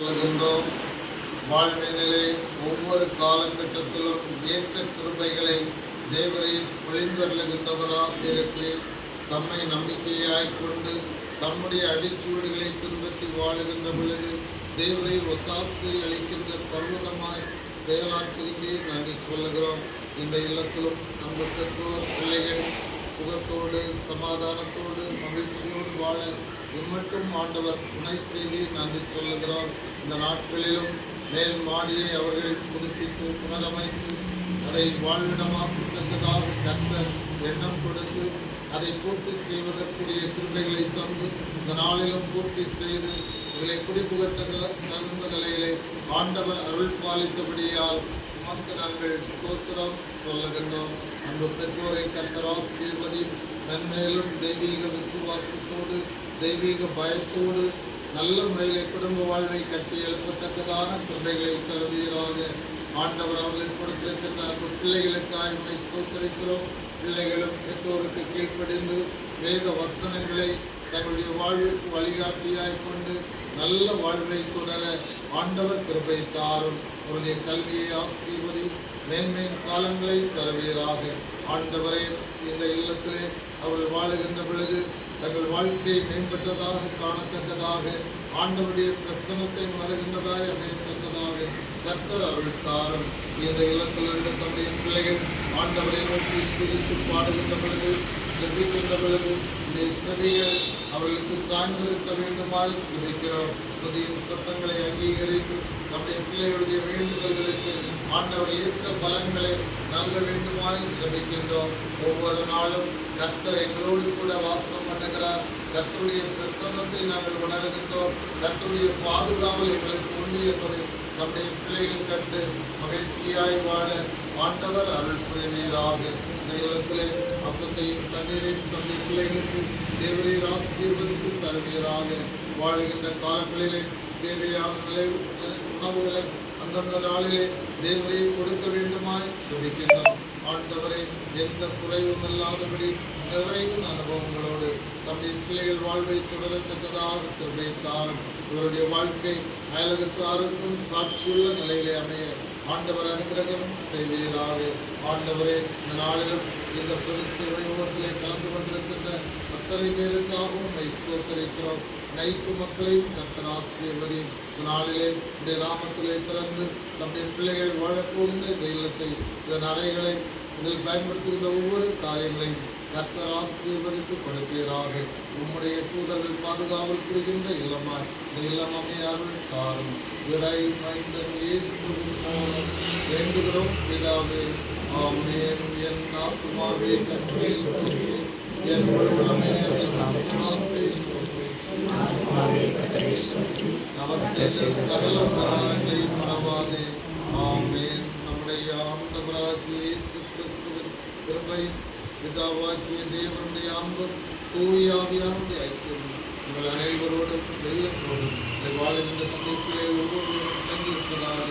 சொல்கின்றோம். வாழ்வினிலே ஒவ்வொரு காலகட்டத்திலும் ஏற்ற கிருபைகளை தேவரீர் பொழிந்தருளுகின்றவராக இருக்கிறேன். தம்மை நம்பிக்கையாய் கொண்டு தம்முடைய அடிச்சூடுகளை பின்பற்றி வாழுகின்ற பொழுது தேவரீர் ஒத்தாசை அளிக்கின்ற பர்வதமாய் செயலாற்றுகின்றீர் நன்றி சொல்லுகிறோம். இந்த இல்லத்திலும் நம்ம பெற்றோர் பிள்ளைகள் சுகத்தோடு சமாதானத்தோடு மகிழ்ச்சியோடு வாழ இம்மட்டும் ஆண்டவர் துணை செய்து நன்றி சொல்லுகிறோம். இந்த நாட்களிலும் மேல் மாடியை அவர்கள் புதுப்பித்து புனரமைத்து அதை வாழ்விடமாக்கத்தக்கதாக கர்த்தர் எண்ணம் கொடுத்து அதை பூர்த்தி செய்வதற்குரிய கிருபைகளை தந்து இந்த நாளிலும் பூர்த்தி செய்து இதில் குடிபுகத்தக்க தகுந்த நிலையிலே ஆண்டவர் அருள் பாலித்தபடியால் உமக்கு நாங்கள் ஸ்தோத்திரம் சொல்லுகின்றோம். அன்பு பெற்றோரை கர்த்தர் ஆசீர்வதியும். மென்மேலும் தெய்வீக விசுவாசத்தோடு தெய்வீக பயத்தோடு நல்ல முறையில் குடும்ப வாழ்வை கட்டி எழுப்பத்தக்கதான கிருபைகளை தருவீராக. ஆண்டவர் அவர்களுக்கு கொடுத்திருக்கின்ற அன்பு பிள்ளைகளுக்காக உண்மை ஸ்தோத்திரிக்கிறோம். பிள்ளைகளும் பெற்றோருக்கு கீழ்ப்படிந்து வேத வசனங்களை தங்களுடைய வாழ்வுக்கு வழிகாட்டியாய் கொண்டு நல்ல வாழ்வை தொடர ஆண்டவர் கிருபை தாரும். அவருடைய கல்வியை ஆசீர்வதி மேன்மேன் காலங்களை தருவீராக. ஆண்டவரே, இந்த இல்லத்திலே அவர்கள் வாழுகின்ற பொழுது தங்கள் வாழ்க்கையை மேம்பட்டதாக காணத்தக்கதாக ஆண்டவருடைய பிரசன்னத்தை உணர்கின்றதாய் அமையத்தக்கதாக கர்த்தர் அருள் தாரும். இந்த இல்லத்தில் இருந்த தம்முடைய பிள்ளைகள் ஆண்டவரை நோக்கி பிரித்து பாடுகின்ற பொழுது செபிக்கின்ற பொழுது இந்த செவிகள் அவர்களுக்கு சாய்ந்திருக்க வேண்டுமாய் செபிக்கிறோம். புதிய சத்தங்களை அங்கீகரித்து நம்முடைய பிள்ளைகளுடைய வேண்டுதல்களுக்கு ஆண்டவர் ஏற்ற பலன்களை நல்க வேண்டுமாய் செபிக்கின்றோம். ஒவ்வொரு நாளும் கர்த்தர் எங்களோடு கூட வாசம் பண்ணுகிறார். கர்த்தருடைய பிரசன்னத்தை நாங்கள் உணர்கின்றோம். கர்த்தருடைய பாதுகாவல் எங்களுக்கு உண்மையிருப்பதை நம்முடைய பிள்ளைகள் கண்டு மகிழ்ச்சியாய் வாழ ஆண்டவர் அருள் புரிவீராக. இந்த இடத்திலே அப்பத்தையும் தண்ணீரையும் தம்முடைய பிள்ளைகளுக்கு தேவரீர் ஆசீர்வதித்து தருவீராக. வாழுகின்ற காலங்களிலே தேவையான உணவுகளை அந்தந்த நாளிலே தேவரை கொடுக்க வேண்டுமாய் சொல்லிக்கின்றோம். ஆண்டவரை எந்த குறைவும் இல்லாதபடி நிறைவு அனுபவங்களோடு தம்முடைய பிள்ளைகள் வாழ்வை தொடரத்தக்கதாக தெரிவித்தாலும் இவருடைய வாழ்க்கை அயலகத்தாருக்கும் சாட்சியுள்ள நிலையிலே அமைய ஆண்டவர் அனுகிரகம் செய்வீராக. ஆண்டவரே, இந்த நாளிலும் இந்த பொது சேவை உலகத்திலே கலந்து கொண்டிருக்கின்ற அத்தனை பேருக்காகவும் ஸ்தோத்திரிக்கிறோம். அனைத்து மக்களையும் கர்த்தர் ஆசீர்வதியும். இந்த நாளிலே இந்த நாமத்திலே திறந்து நம்முடைய பிள்ளைகள் வாழப்போகின்ற இந்த இல்லத்தை இதன் அறைகளை இதில் பயன்படுத்துகின்ற ஒவ்வொரு காரியங்களையும் கர்த்தர் ஆசீர்வதித்து கொடுப்பீராக. உம்முடைய தூதர்கள் பாதுகாவல் புரிகின்ற இல்லமாய் இந்த இல்லம் அமையார்கள் தாரும். இறை மைந்தன் இயேசுவின் மூலம் வேண்டுகிறோம் பிதாவே, ஆமென். என் ஆத்துமாவே கர்த்தரை ஸ்தோத்திரி, என் உடம்பே நாமத்தை ஸ்தோத்திரி. அவர் செய்த சகல உபகாரங்களையும் மறவாதே. ஆமென். நம்முடைய ஆண்டவராகிய இயேசு கிறிஸ்துவின் கிருபையும் பிதாவாகிய தேவனுடைய அன்பும் தூய ஆவியானுடைய ஐக்கியம் உங்கள் அனைவரோடும் வெள்ளத்தோடும் வாழ்கின்ற தந்தைக்குள்ளே ஒவ்வொருவரும் தங்கியிருப்பதாக